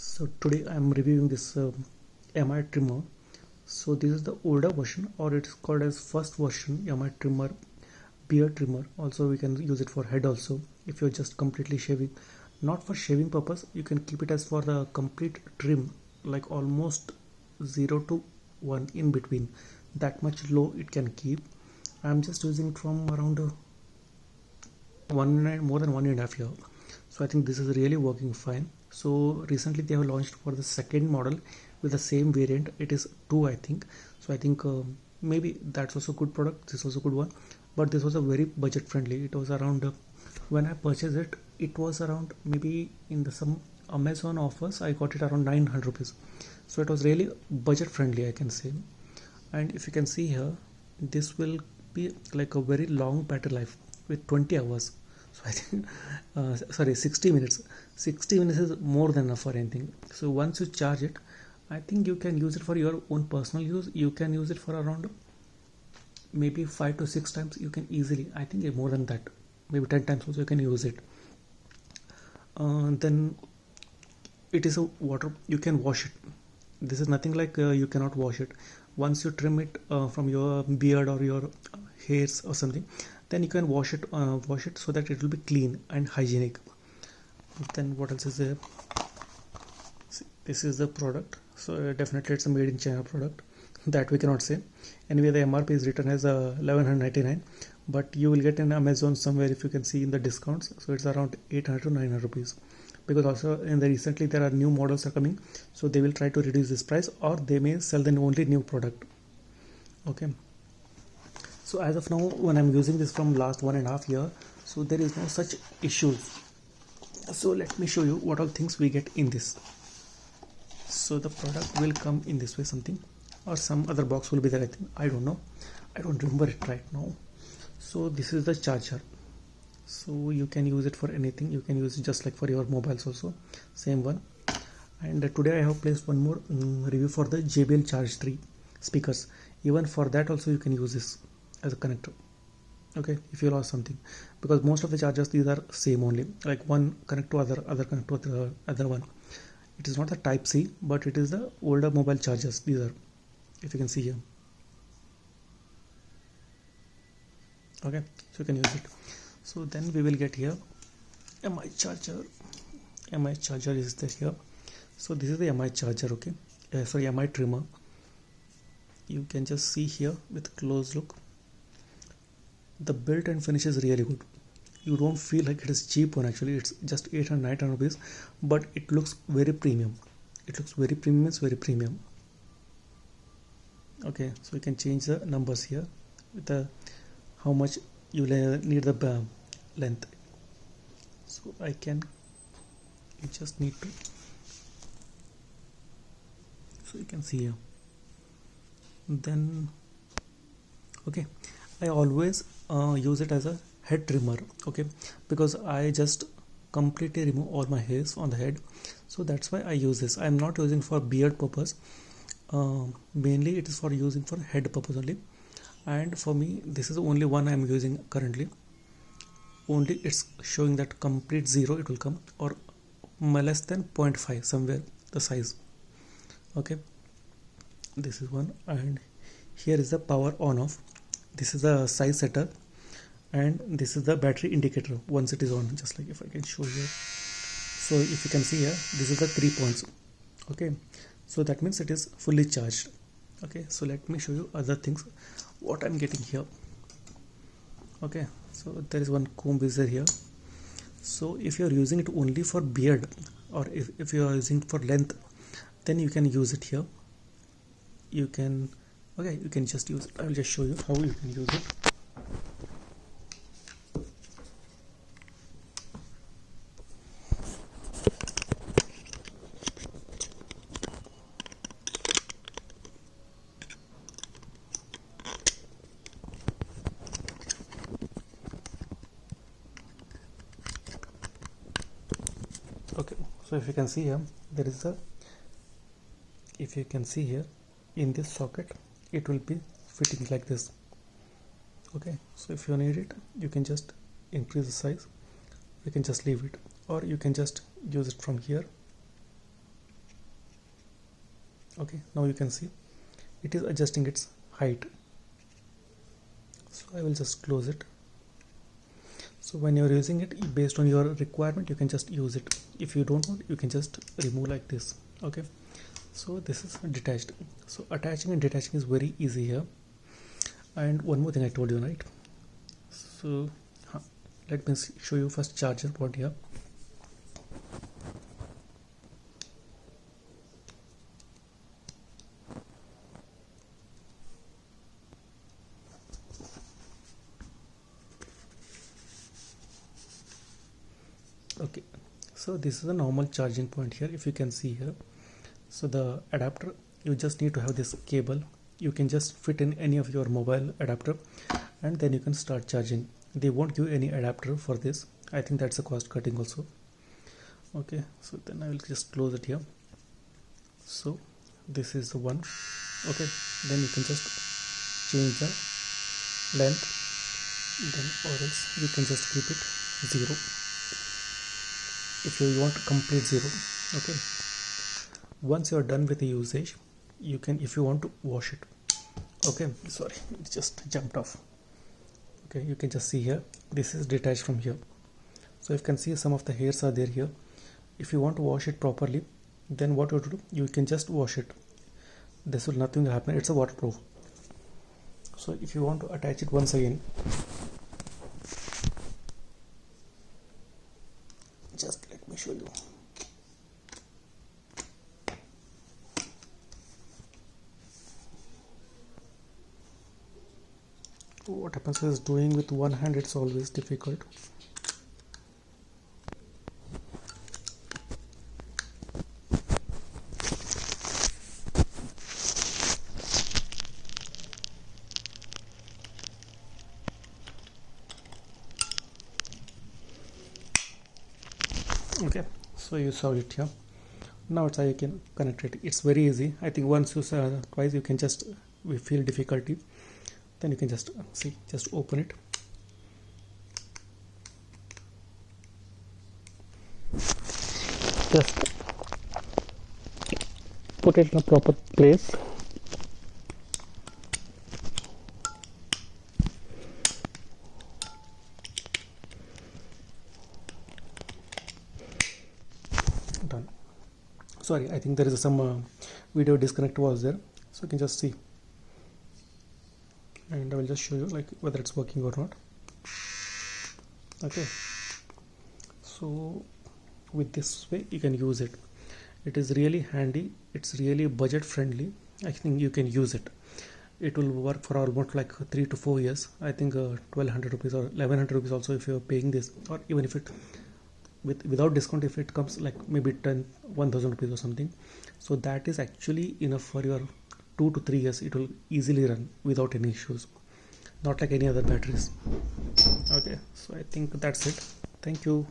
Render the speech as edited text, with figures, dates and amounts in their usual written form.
So today I am reviewing this MI trimmer. So this is the older version, or it's called as first version MI trimmer, beard trimmer. Also we can use it for head also if you're just completely shaving. Not for shaving purpose, you can keep it as for the complete trim, like almost 0 to 1 in between. That much low it can keep. I'm just using it from around more than 1.5 years. So I think this is really working fine. So recently they have launched for the second model with the same variant. It is 2, I think. So I think maybe that's also good product. This was a good one, but this was a very budget friendly. It was around when I purchased it, it was around maybe in the some Amazon offers I got it around 900 rupees. So it was really budget friendly, I can say. And if you can see here, this will be like a very long battery life with 20 hours. So I think sorry, 60 minutes. 60 minutes is more than enough for anything. So once you charge it, I think you can use it for your own personal use. You can use it for around maybe 5 to 6 times. You can easily, I think more than that, maybe 10 times also you can use it. Then it is a water, you can wash it. This is nothing like you cannot wash it. Once you trim it from your beard or your hairs or something, then you can wash it so that it will be clean and hygienic. Then what else is there? See, this is the product. So definitely it's a made in China product, that we cannot say. Anyway, the MRP is written as 1199, but you will get in Amazon somewhere if you can see in the discounts. So it's around 800 to 900 rupees, because also in the recently there are new models are coming, so they will try to reduce this price, or they may sell the only new product. Okay, so as of now, when I'm using this from last 1.5 year, so there is no such issues. So let me show you what all things we get in this. So the product will come in this way, something, or some other box will be there, I think. I don't know, I don't remember it right now. So this is the charger. So you can use it for anything. You can use it just like for your mobiles also, same one. And today I have placed one more review for the JBL Charge 3 speakers. Even for that also you can use this as a connector. Okay, if you lost something, because most of the chargers, these are same only, like one connect to other connect to the other one. It is not the type C, but it is the older mobile chargers. These are, if you can see here. Okay, so you can use it. So then we will get here MI charger. MI charger is there here. So this is the MI charger. Okay, sorry, MI trimmer. You can just see here with close look. The build and finish is really good. You don't feel like it is cheap one. Actually, it's just 800 900 rupees, but it looks very premium. It looks very premium. It's very premium. Okay, so you can change the numbers here with the how much you need the length. So I can, you just need to, so you can see here. Then okay, I always use it as a head trimmer. Okay, because I just completely remove all my hairs on the head, so that's why I use this. I'm not using for beard purpose. Mainly it is for using for head purpose only. And for me, this is the only one I'm using currently. Only it's showing that complete 0 it will come, or less than 0.5 somewhere the size. Okay, this is one, and here is the power on off. This is the size setter, and this is the battery indicator once it is on, just like if I can show here. So if you can see here, this is the 3 points. Okay, so that means it is fully charged. Okay, so let me show you other things what I'm getting here. Okay, so there is one comb wizard here. So if you are using it only for beard, or if you are using it for length, then you can use it here. You can, okay, you can just use it. I will just show you how you can use it. Okay, so if you can see here, there is a, if you can see here in this socket, it will be fitting like this. Okay, so if you need it, you can just increase the size, you can just leave it, or you can just use it from here Okay, now you can see it is adjusting its height. So I will just close it. So when you're using it based on your requirement, you can just use it. If you don't want, you can just remove like this. Okay, so this is detached. So attaching and detaching is very easy here. And one more thing I told you, right? So let me show you first charger port here. Okay, so this is a normal charging point here. If you can see here, so the adapter, you just need to have this cable. You can just fit in any of your mobile adapter and then you can start charging. They won't give any adapter for this. I think that's a cost cutting also. Okay, so then I will just close it here. So this is the one. Okay, then you can just change the length, then or else you can just keep it 0 if you want complete 0. Okay, once you are done with the usage, you can, if you want to wash it. Okay, sorry, it just jumped off. Okay, you can just see here, this is detached from here. So you can see some of the hairs are there here. If you want to wash it properly, then what you do, you can just wash it. This will nothing happen. It's a waterproof. So if you want to attach it once again, just let me show you. What happens is, doing with one hand it's always difficult. Okay, so you saw it here. Now it's how you can connect it. It's very easy. I think once you saw twice, you can just feel difficulty, then you can just see, just open it. Just put it in a proper place. Done. Sorry, I think there is some video disconnect was there, so you can just see, and I will just show you like whether it's working or not. Okay, so with this way you can use it. It is really handy, it's really budget friendly. I think you can use it. It will work for almost like 3 to 4 years. I think 1200 rupees or 1100 rupees also if you are paying this, or even if it without discount, if it comes like maybe 1000 rupees or something, so that is actually enough for your 2 to 3 years. It will easily run without any issues, not like any other batteries. Okay, so I think that's it. Thank you.